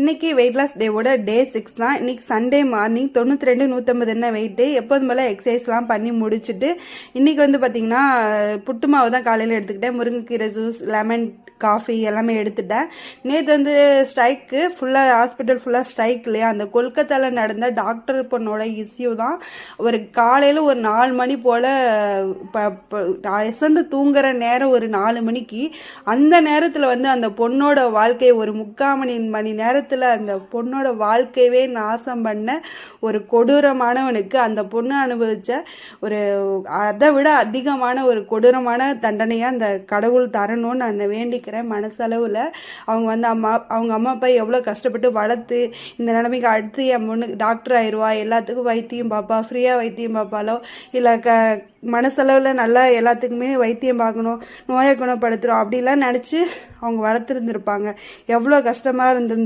இன்னைக்கு weight loss டேவோட டே 6 தான். இன்னைக்கு சண்டே மார்னிங் 92 150 என்ன வெயிட்டு. எப்போதும் போல் எக்ஸசைஸ்லாம் பண்ணி முடிச்சுட்டு இன்னைக்கு வந்து பார்த்தீங்கன்னா புட்டு மாவு தான் காலையில் எடுத்துக்கிட்டேன். முருங்கைக்கீரை ஜூஸ், லெமன், காஃபி எல்லாமே எடுத்துட்டேன். நேற்று வந்து ஸ்ட்ரைக்கு ஃபுல்லாக ஹாஸ்பிட்டல் ஃபுல்லாக ஸ்ட்ரைக் இல்லையா, அந்த கொல்கத்தாவில் நடந்த டாக்டர் பொண்ணோட இஷ்யூ தான். ஒரு காலையில் ஒரு 4 மணி போல் எசந்து தூங்குற நேரம் ஒரு 4 மணிக்கு அந்த நேரத்தில் வந்து அந்த பொண்ணோட வாழ்க்கை ஒரு 3/4 மணி நேரத்தில் அந்த பொண்ணோட வாழ்க்கையவே நாசம் பண்ண ஒரு கொடூரமானவனுக்கு அந்த பொண்ணு அனுபவித்த ஒரு அதை விட அதிகமான ஒரு கொடூரமான தண்டனையாக அந்த கடவுள் தரணும்னு நான் வேண்டிக்கிறேன். மனசளவில் அவங்க வந்து அவங்க அம்மா அப்பா எவ்வளோ கஷ்டப்பட்டு வளர்த்து இந்த நிலைமைக்கு அடுத்து என் பொண்ணு டாக்டர் ஆயிடுவா, எல்லாத்துக்கும் வைத்தியம் பார்ப்பா, ஃப்ரீயாக வைத்தியம் பார்ப்பாலோ இல்லை மனசளவில் நல்லா எல்லாத்துக்குமே வைத்தியம் பார்க்கணும், நோயை குணப்படுத்துகிறோம் அப்படிலாம் நினச்சி அவங்க வளர்த்துருந்துருப்பாங்க. எவ்வளோ கஷ்டமாக இருந்திருந்திருக்கும்.